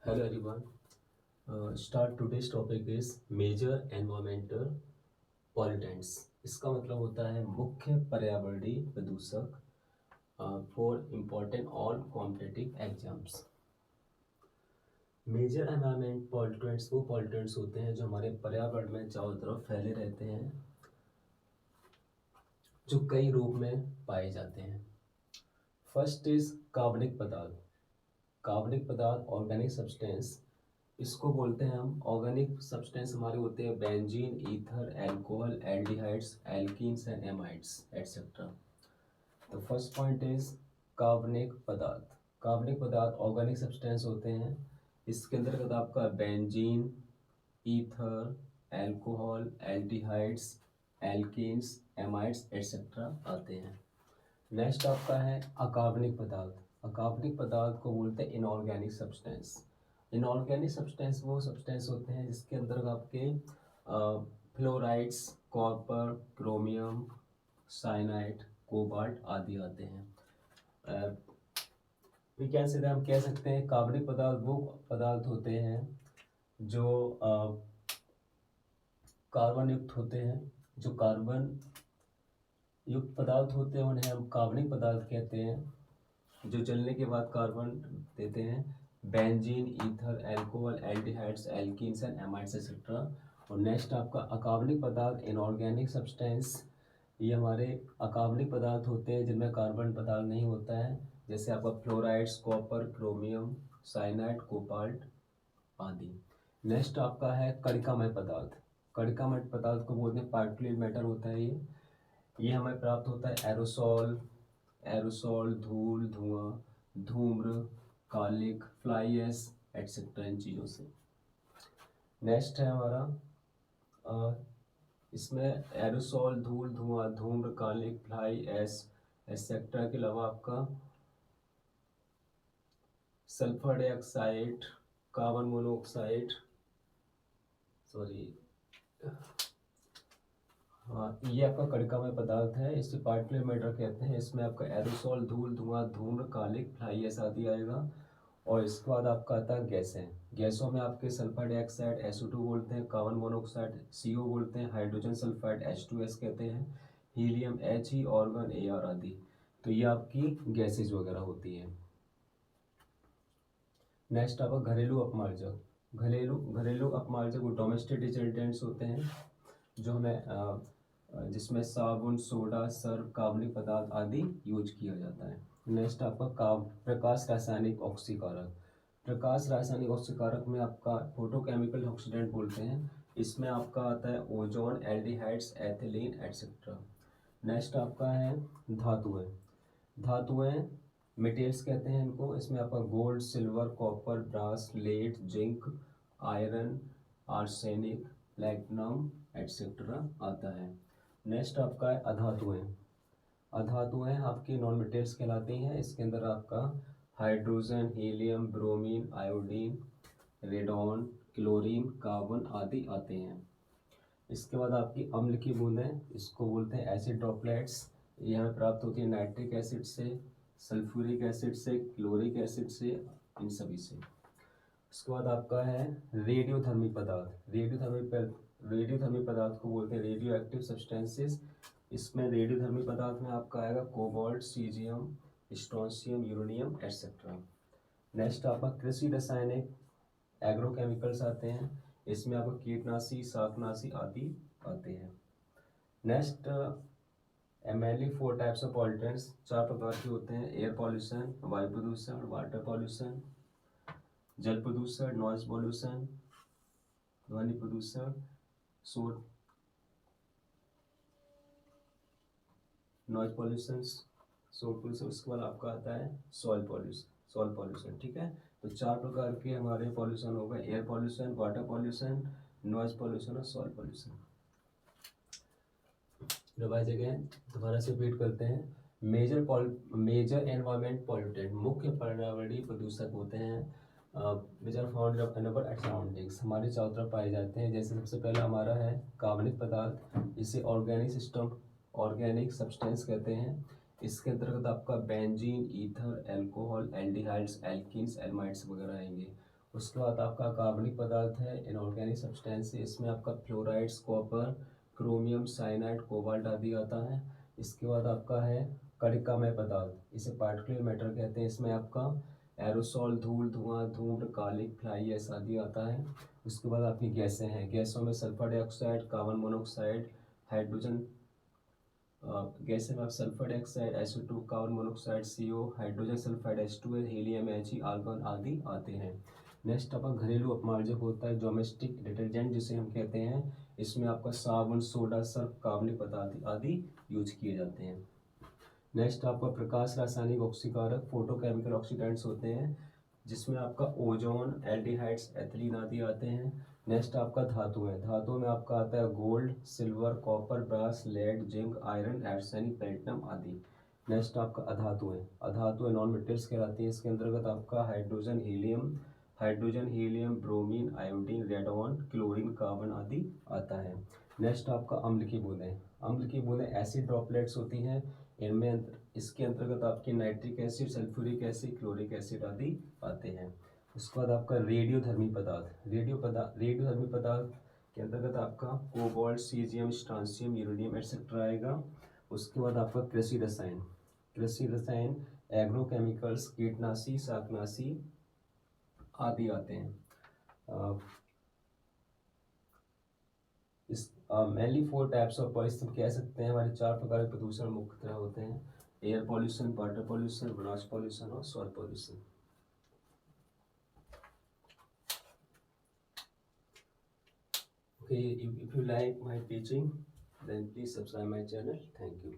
Hello everyone. Start today's topic is major environmental pollutants. इसका मतलब होता है मुख्य पर्यावरणीय प्रदूषक for important all competitive exams. Major environment pollutants वो पॉल्यूटेंट्स होते हैं जो हमारे पर्यावरण में चारों तरफ फैले रहते हैं, जो कई रूप में पाए जाते हैं। फर्स्ट इज कार्बनिक पदार्थ। कार्बनिक पदार्थ ऑर्गेनिक सब्सटेंस, इसको बोलते हैं हम। ऑर्गेनिक सब्सटेंस हमारे होते हैं benzene, ether, alcohol, aldehydes, alkenes and amides etcetera. तो फर्स्ट पॉइंट इज कार्बनिक पदार्थ। कार्बनिक पदार्थ ऑर्गेनिक सब्सटेंस होते हैं। इसके अंतर्गत आपका benzene, ether, alcohol, aldehydes, alkenes, amides etcetera आते हैं। नेक्स्ट आपका है अकार्बनिक पदार्थ। अकार्बनिक पदार्थ को बोलते हैं इनऑर्गेनिक सब्सटेंस। इनऑर्गेनिक सब्सटेंस वो सब्सटेंस होते हैं जिसके अंदर आपके fluorides, copper, chromium, cyanide, cobalt आदि आते हैं। हम कह सकते हैं कार्बनिक पदार्थ वो पदार्थ होते हैं जो कार्बन युक्त होते हैं। जो कार्बन युक्त पदार्थ होते हैं उन्हें हम कार्बनिक पदार्थ कहते हैं। जो जलने के बाद कार्बन देते हैं benzene, ether, alcohol, aldehydes, alkenes and amides etcetera. और नेक्स्ट आपका अकार्बनिक पदार्थ इनऑर्गेनिक सब्सटेंस। ये हमारे अकार्बनिक पदार्थ होते हैं जिनमें कार्बन पदार्थ नहीं होता है, जैसे आपका fluorides, copper, chromium, cyanide, cobalt आदि। नेक्स्ट आपका है कणिकामय पदार्थ। कणिकामय पदार्थ को बोलते हैं पार्टिकुलर मैटर होता है। ये हमें प्राप्त होता है एरोसोल, धूल, धुआं, धूम्र, कालिक, फ्लाई एश एटसेट्रा इन चीज़ों से। नेक्स्ट है हमारा इसमें एरोसोल, धूल, धुआं, धूम्र, कालिक, फ्लाई एश एटसेट्रा के अलावा आपका सल्फर डाइऑक्साइड, कार्बन मोनोऑक्साइड, ये आपका कणिकामय पदार्थ है। इसे पार्टिकुलर मैटर कहते हैं। इसमें आपका एरोसोल, धूल, धुआं, धूम्र, कालिक, फ्लाई एश आदि आएगा। और इसके बाद आपका आता है गैसें। गैसों में आपके सल्फर डाइऑक्साइड SO2 बोलते हैं, कार्बन मोनोऑक्साइड CO बोलते हैं, हाइड्रोजन सल्फाइड H2S कहते हैं, हीलियम He, ऑर्गन AR आदि। तो ये आपकी गैसेज वगैरह होती हैं। नेक्स्ट आपका घरेलू अपमार्जक। घरेलू अपमार्जक वो डोमेस्टिक डिटर्जेंट्स होते हैं जो हमें जिसमें साबुन, सोडा, सर्फ, कार्बनिक पदार्थ आदि यूज किया जाता है। नेक्स्ट आपका प्रकाश रासायनिक ऑक्सीकारक। प्रकाश रासायनिक ऑक्सीकारक में आपका फोटोकेमिकल ऑक्सीडेंट बोलते हैं। इसमें आपका आता है ozone, aldehydes, ethylene etcetera. Next आपका है धातुएं। धातुएं मेटेरियल्स कहते हैं इनको। इसमें आपका gold, silver, copper, brass, lead, zinc, iron, arsenic, platinum etcetera आता है। नेक्स्ट आपका है अधातुएं। अधातुएं आपकी नॉन मेटेरियल्स कहलाती हैं। इसके अंदर आपका hydrogen, helium, bromine, iodine, radon, chlorine, carbon आदि आते हैं। इसके बाद आपकी अम्ल की बूंदें, इसको बोलते हैं एसिड ड्रॉपलेट्स। ये हमें प्राप्त होती है नाइट्रिक एसिड से, सल्फ्यूरिक एसिड से, क्लोरिक एसिड से, इन सभी से। उसके बाद आपका है रेडियोधर्मी पदार्थ। रेडियोधर्मी पदार्थ को बोलते हैं रेडियो एक्टिव सब्सटेंसेस। इसमें रेडियोधर्मी पदार्थ में आपका आएगा cobalt, caesium, strontium, uranium etcetera. Next आपका कृषि रासायनिक एग्रोकेमिकल्स आते हैं। इसमें आपको कीटनाशी, शाकनाशी आदि आते हैं। Next mainly 4 types of pollutants, 4 प्रकार के होते हैं। एयर पॉल्यूशन, वायु प्रदूषण, वाटर पॉल्यूशन, जल प्रदूषण, नॉइज पॉल्यूशन, ध्वनि प्रदूषण, शोर, नॉइज पॉल्यूशन, शोर प्रदूषण। उसके बाद आपका आता है सॉइल पॉल्यूशन। ठीक है, तो 4 प्रकार के हमारे पॉल्यूशन हो गए, air pollution, water pollution, noise pollution और सॉइल पॉल्यूशन। रिवाइज अगेन, दोबारा से रिपीट करते हैं। मेजर एनवायरमेंट पॉल्यूटेंट, मुख्य पर्यावरणीय प्रदूषक होते हैं which are found in our surroundings, हमारे चारों तरफ पाए जाते हैं। जैसे सबसे पहला हमारा है कार्बनिक पदार्थ, इसे ऑर्गेनिक सब्सटेंस कहते हैं। इसके अंतर्गत आपका benzene, ether, alcohol, aldehydes, alkenes, amides वगैरह आएंगे। उसके बाद आपका कार्बनिक पदार्थ है इनऑर्गेनिक सब्सटेंस, इसमें आपका fluorides, copper, chromium, cyanide, cobalt आदि आता है। इसके बाद आपका है कणिकामय पदार्थ, इसे पार्टिकुलर मैटर कहते हैं। इसमें आपका एरोसॉल, धूल, धुआं, धूम्र, कालिक, फ्लाई ऐसा आदि आता है। उसके बाद आपकी गैसें हैं, गैसों में sulphur dioxide, carbon monoxide, hydrogen, गैसें में आप sulphur dioxide, SO2, carbon monoxide CO, hydrogen sulphide H2, helium He, argon आदि आते हैं। नेक्स्ट आपका घरेलू अपमार्जक होता है डोमेस्टिक डिटर्जेंट जिसे हम कहते हैं। इसमें आपका साबुन, सोडा, सर्फ, कार्बनिक पदार्थ आदि यूज किए जाते हैं। नेक्स्ट आपका प्रकाश रासायनिक ऑक्सीकारक फोटोकेमिकल ऑक्सीडेंट्स होते हैं, जिसमें आपका ओजोन, एल्डिहाइड्स, एथिलीन आदि आते हैं। नेक्स्ट आपका धातु है, धातु में आपका आता है gold, silver, copper, brass, lead, zinc, iron, arsenic, platinum आदि। नेक्स्ट आपका अधातु है, अधातु है नॉन मेटल्स कहलाती है। इसके अंतर्गत आपका hydrogen helium, bromine, iodine, radon, chlorine, carbon आदि आता है। नेक्स्ट आपका अम्ल की बूंदें, अम्ल की बूंदें एसिड ड्रॉपलेट्स होती हैं। इनमें इसके अंतर्गत आपके nitric acid, sulphuric acid, chloric acid आदि आते हैं। उसके बाद आपका रेडियोधर्मी पदार्थ, रेडियोधर्मी पदार्थ के अंतर्गत आपका cobalt, caesium, strontium, uranium etcetera आएगा। उसके बाद आपका कृषि रसायन, एग्रोकेमिकल्स, कीटनाशी, शाकनाशी आदि आते हैं। इस मेनली 4 टाइप्स ऑफ पॉल्यूशन कह सकते हैं, हमारे 4 प्रकार के प्रदूषण मुख्यतः होते हैं: air pollution, water pollution, noise pollution और soil pollution. Okay, if you like my teaching, then please subscribe my channel. Thank you.